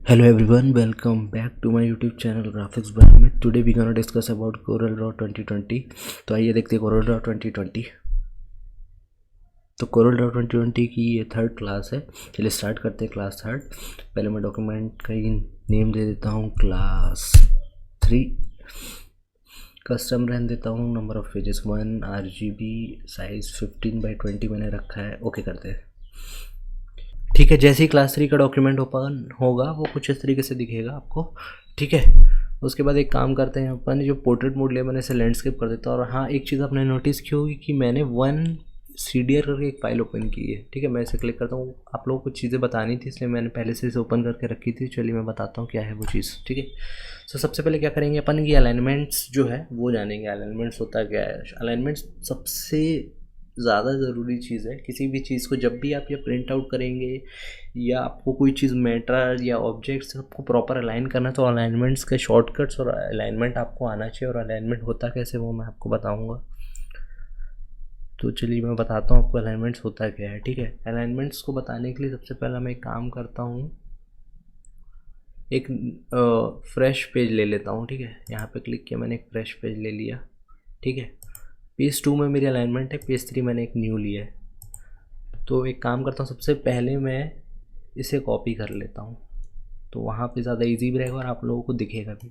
Hello everyone, welcome back to my YouTube channel Graphics by Amit. Today we gonna discuss about CorelDRAW 2020. तो आइए देखते हैं CorelDRAW 2020. तो CorelDRAW 2020 की ये थर्ड क्लास है. चलिए स्टार्ट करते हैं क्लास थर्ड. पहले मैं डॉक्यूमेंट का ही नेम दे देता हूँ क्लास 3. कस्टम रहने देता हूँ. Number of pages 1, RGB size 15x20 मैंने रखा है. ओके करते हैं. ठीक है, जैसे ही क्लास 3 का डॉक्यूमेंट ओपन होगा वो कुछ इस तरीके से दिखेगा आपको. ठीक है, उसके बाद एक काम करते हैं अपन, जो पोर्ट्रेट मोड लिया मैंने इसे लैंडस्केप कर देता हूँ. और हाँ, एक चीज़ आपने नोटिस की होगी कि मैंने 1CDR करके एक फ़ाइल ओपन की है. ठीक है, मैं इसे क्लिक करता हूँ. आप लोगों को कुछ चीज़ें बतानी थी इसलिए मैंने पहले से इसे ओपन करके रखी थी. चलिए मैं बताता हूँ क्या है वो चीज़. ठीक है, तो सबसे पहले क्या करेंगे अपन की अलाइनमेंट्स जो है वो जानेंगे. अलाइनमेंट्स होता क्या है? अलाइनमेंट्स सबसे ज़्यादा ज़रूरी चीज़ है. किसी भी चीज़ को जब भी आप ये प्रिंट आउट करेंगे या आपको कोई चीज़ मैटर या ऑब्जेक्ट्स सबको प्रॉपर अलाइन करना है तो अलाइनमेंट्स के शॉर्टकट्स और अलाइनमेंट आपको आना चाहिए. और अलाइनमेंट होता कैसे वो मैं आपको बताऊंगा. तो चलिए मैं बताता हूँ आपको अलाइनमेंट्स होता क्या है. ठीक है, अलाइनमेंट्स को बताने के लिए सबसे पहला मैं एक काम करता हूँ, एक फ्रेश पेज ले लेता हूँ. ठीक है, यहाँ पे क्लिक किया मैंने, एक फ्रेश पेज ले लिया. ठीक है, पेज 2 में मेरी अलाइनमेंट है, पेज 3 मैंने एक न्यू लिया है. तो एक काम करता हूँ, सबसे पहले मैं इसे कॉपी कर लेता हूँ तो वहाँ पे ज़्यादा इजी भी रहेगा और आप लोगों को दिखेगा भी.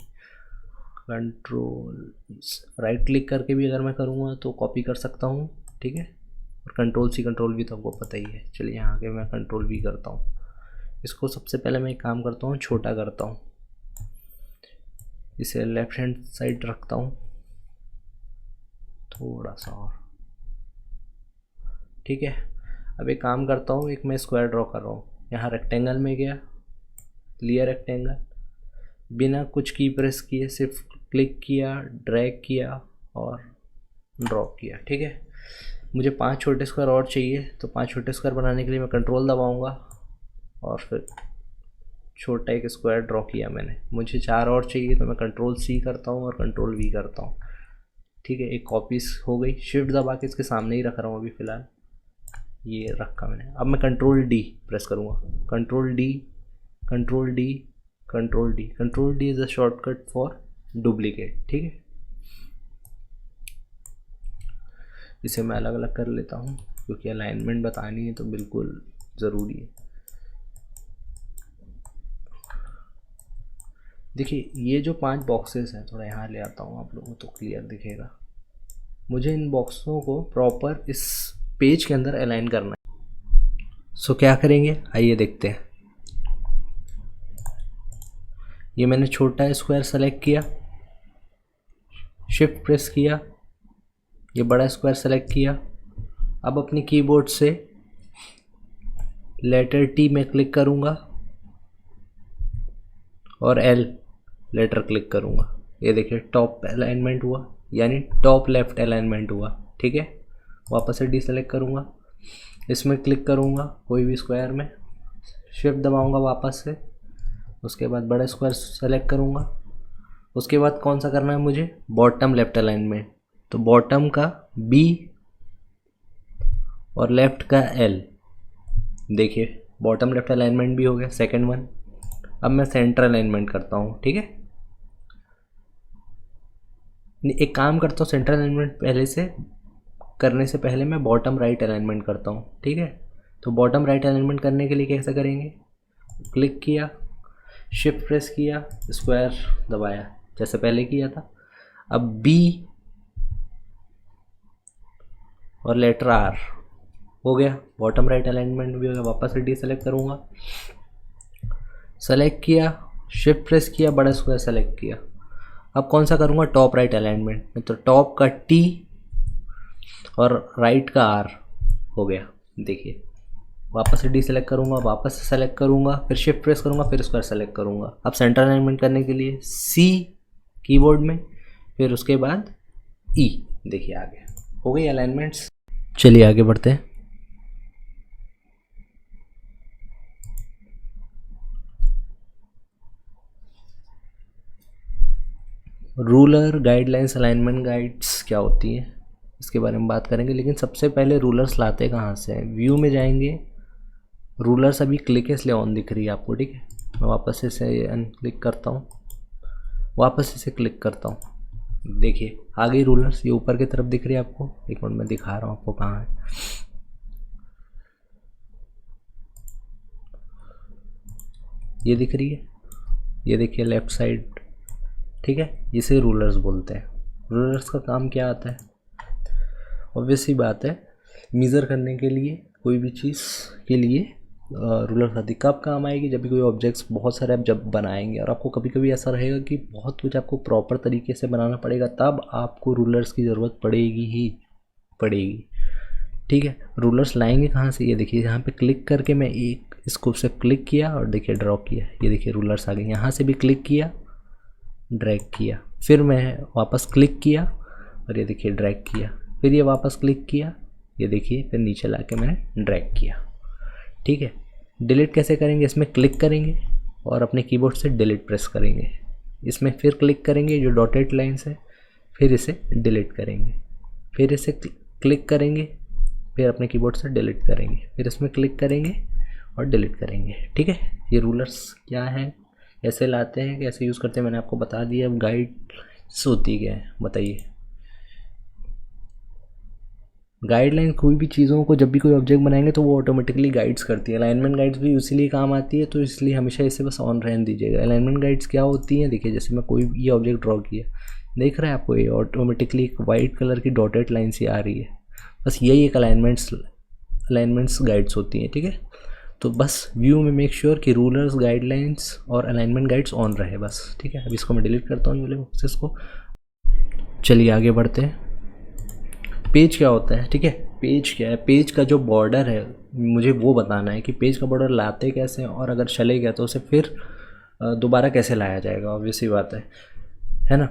कंट्रोल राइट क्लिक करके भी अगर मैं करूँगा तो कॉपी कर सकता हूँ. ठीक है, और कंट्रोल-C कंट्रोल-V तो आपको पता ही है. चलिए यहाँ के मैं कंट्रोल-V करता हूँ. इसको सबसे पहले मैं एक काम करता हूँ, छोटा करता हूँ. इसे लेफ्ट हैंड साइड रखता हूँ थोड़ा सा और. ठीक है, अब एक काम करता हूँ, एक मैं स्क्वायर ड्रॉ कर रहा हूँ. यहाँ रेक्टेंगल में गया, लिया रेक्टेंगल, बिना कुछ की प्रेस किए सिर्फ क्लिक किया, ड्रैग किया और ड्रॉ किया. ठीक है, मुझे 5 छोटे स्क्वायर और चाहिए. तो 5 छोटे स्क्वायर बनाने के लिए मैं कंट्रोल दबाऊंगा और फिर छोटा एक स्क्वायर ड्रॉ किया मैंने. मुझे 4 और चाहिए तो मैं कंट्रोल-C करता हूँ और कंट्रोल-V करता हूँ. ठीक है, एक कॉपीज हो गई. शिफ्ट दबा के इसके सामने ही रख रहा हूँ अभी फ़िलहाल, ये रखा मैंने. अब मैं कंट्रोल-D प्रेस करूँगा. Control D control D control D. Control D is a shortcut for duplicate. ठीक है, इसे मैं अलग अलग कर लेता हूँ क्योंकि अलाइनमेंट बतानी है तो बिल्कुल ज़रूरी है. देखिए ये जो 5 बॉक्सेस हैं, थोड़ा यहाँ ले आता हूँ आप लोगों को तो क्लियर दिखेगा. मुझे इन बॉक्सों को प्रॉपर इस पेज के अंदर अलाइन करना है. सो क्या करेंगे आइए देखते हैं. ये मैंने छोटा स्क्वायर सेलेक्ट किया, शिफ्ट प्रेस किया, ये बड़ा स्क्वायर सेलेक्ट किया. अब अपनी कीबोर्ड से लेटर T में क्लिक करूँगा और L लेटर क्लिक करूँगा. ये देखिए टॉप अलाइनमेंट हुआ, यानी टॉप लेफ्ट अलाइनमेंट हुआ. ठीक है, वापस से D सेलेक्ट करूँगा, इसमें क्लिक करूँगा कोई भी स्क्वायर में, शिफ्ट दबाऊँगा वापस से. उसके बाद बड़ा स्क्वायर सेलेक्ट करूँगा. उसके बाद कौन सा करना है मुझे, बॉटम लेफ्ट अलाइनमेंट. तो बॉटम का B और लेफ्ट का L. देखिए बॉटम लेफ्ट अलाइनमेंट भी हो गया, सेकंड वन. अब मैं सेंटर अलाइनमेंट करता हूँ. ठीक है, एक काम करता हूँ, सेंटर अलाइनमेंट पहले से करने से पहले मैं बॉटम राइट अलाइनमेंट करता हूँ. ठीक है, तो बॉटम राइट अलाइनमेंट करने के लिए कैसे करेंगे, क्लिक किया, शिफ्ट प्रेस किया, स्क्वायर दबाया जैसे पहले किया था. अब B और लेटर R हो गया, बॉटम राइट अलाइनमेंट भी हो गया. वापस से D सेलेक्ट करूँगा, सेलेक्ट किया, शिफ्ट प्रेस किया, बड़ा स्क्वायर सेलेक्ट किया. अब कौन सा करूँगा, टॉप राइट अलाइनमेंट. तो टॉप का T और राइट का R हो गया. देखिए वापस से D सेलेक्ट करूँगा, वापस से सेलेक्ट करूँगा, फिर शिफ्ट प्रेस करूँगा, फिर स्क्वायर सेलेक्ट करूँगा. अब सेंटर अलाइनमेंट करने के लिए C कीबोर्ड में, फिर उसके बाद E. देखिए आ गया, हो गई अलाइनमेंट्स. चलिए आगे बढ़ते हैं. रूलर गाइडलाइंस अलाइनमेंट गाइड्स क्या होती हैं इसके बारे में बात करेंगे, लेकिन सबसे पहले रूलर्स लाते कहाँ से हैं. व्यू में जाएंगे, रूलर्स अभी क्लिक है इसलिए ऑन दिख रही है आपको. ठीक है, मैं वापस इसे अनक्लिक करता हूँ, वापस इसे क्लिक करता हूँ, देखिए आ गई रूलर्स, ये ऊपर की तरफ दिख रही है आपको। एक मिनट में दिखा रहा हूँ आपको कहाँ है। ये दिख रही है, ये देखिए लेफ़्ट साइड, ठीक है। इसे रूलर्स बोलते हैं। रूलर्स का काम क्या आता है, ऑब्वियस सी बात है, मेज़र करने के लिए, कोई भी चीज़ के लिए रूलर आती कब काम आएगी, जब भी कोई ऑब्जेक्ट्स बहुत सारे आप जब बनाएंगे और आपको कभी कभी ऐसा रहेगा कि बहुत कुछ आपको प्रॉपर तरीके से बनाना पड़ेगा, तब आपको रूलर्स की ज़रूरत पड़ेगी ही पड़ेगी, ठीक है। रूलर्स लाएंगे कहाँ से, ये देखिए यहाँ पे क्लिक करके मैं एक इसको से क्लिक किया और देखिए ड्रॉ किया, ये देखिए रूलर्स आ गए। यहाँ से भी क्लिक किया, ड्रैग किया, फिर मैं वापस क्लिक किया और ये देखिए ड्रैग किया, फिर ये वापस क्लिक किया, ये देखिए फिर नीचे ला के मैंने ड्रैग किया, ठीक है। डिलीट कैसे करेंगे, इसमें क्लिक करेंगे और अपने कीबोर्ड से डिलीट प्रेस करेंगे, इसमें फिर क्लिक करेंगे जो डॉटेड लाइन्स है, फिर इसे डिलीट करेंगे, फिर इसे क्लिक करेंगे, फिर अपने कीबोर्ड से डिलीट करेंगे, फिर इसमें क्लिक करेंगे और डिलीट करेंगे, ठीक है। ये रूलर्स क्या है, कैसे लाते हैं, कैसे यूज़ करते हैं, मैंने आपको बता दिया। अब गाइड्स होती क्या है बताइए। गाइडलाइन कोई भी चीज़ों को जब भी कोई ऑब्जेक्ट बनाएंगे तो वो ऑटोमेटिकली गाइड्स करती है। अलाइनमेंट गाइड्स भी इसीलिए काम आती है, तो इसलिए हमेशा इसे बस ऑन रहने दीजिएगा। अलाइनमेंट गाइड्स क्या होती हैं, देखिए जैसे मैं कोई ये ऑब्जेक्ट ड्रॉ किया, देख रहे हैं आपको ये ऑटोमेटिकली एक वाइट कलर की डॉटेड लाइन सी आ रही है, बस यही एक अलाइनमेंट्स गाइड्स होती हैं, ठीक है। तो बस व्यू में मेक श्योर कि रूलर्स, गाइडलाइंस और अलाइनमेंट गाइड्स ऑन रहे बस, ठीक है। अब इसको मैं डिलीट करता हूँ वाले बॉक्सेस को। चलिए आगे बढ़ते हैं। पेज क्या होता है, ठीक है। पेज क्या है, पेज का जो बॉर्डर है मुझे वो बताना है कि पेज का बॉर्डर लाते कैसे हैं, और अगर चले गया तो उसे फिर दोबारा कैसे लाया जाएगा, ऑब्वियस ही बात है ना।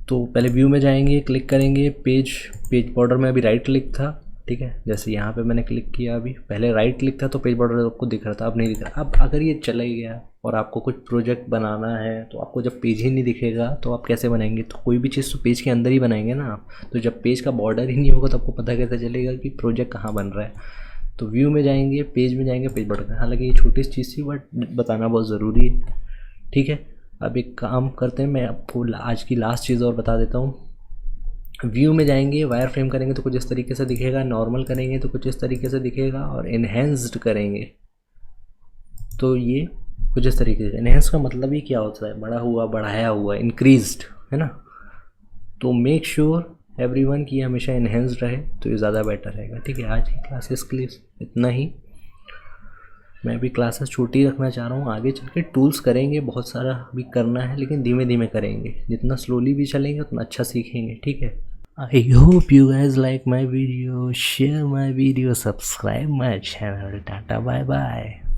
तो पहले व्यू में जाएंगे, क्लिक करेंगे, पेज बॉर्डर में अभी राइट क्लिक था, ठीक है। जैसे यहाँ पे मैंने क्लिक किया, अभी पहले राइट क्लिक था तो पेज बॉर्डर आपको दिख रहा था, अब नहीं दिख रहा। अब अगर ये चला ही गया और आपको कुछ प्रोजेक्ट बनाना है तो आपको जब पेज ही नहीं दिखेगा तो आप कैसे बनाएंगे, तो कोई भी चीज़ तो पेज के अंदर ही बनाएंगे ना आप। तो जब पेज का बॉर्डर ही नहीं होगा तो आपको पता कैसे चलेगा कि प्रोजेक्ट कहाँ बन रहा है। तो व्यू में जाएंगे, पेज में जाएंगे, पेज बॉर्डर, हालांकि ये छोटी सी चीज़ थी बट बताना बहुत ज़रूरी है, ठीक है। अब एक काम करते हैं, मैं आपको आज की लास्ट चीज़ और बता देता हूँ। व्यू में जाएंगे, वायर फ्रेम करेंगे तो कुछ इस तरीके से दिखेगा, नॉर्मल करेंगे तो कुछ इस तरीके से दिखेगा, और एनहेंस्ड करेंगे तो ये कुछ इस तरीके से। एनहेंस का मतलब ही क्या होता है, बड़ा हुआ, बढ़ाया हुआ, इंक्रीज्ड, है ना। तो मेक श्योर एवरीवन कि हमेशा एनहेंस्ड रहे तो ये ज़्यादा बेटर रहेगा, ठीक है। आज की क्लासेस के लिए इतना ही। मैं अभी क्लासेस छोटी रखना चाह रहा हूँ, आगे चल के टूल्स करेंगे, बहुत सारा भी करना है, लेकिन धीमे धीमे करेंगे, जितना स्लोली भी चलेंगे उतना अच्छा सीखेंगे, ठीक है। I hope you guys like my video, share my video, subscribe my channel. Tata, bye bye.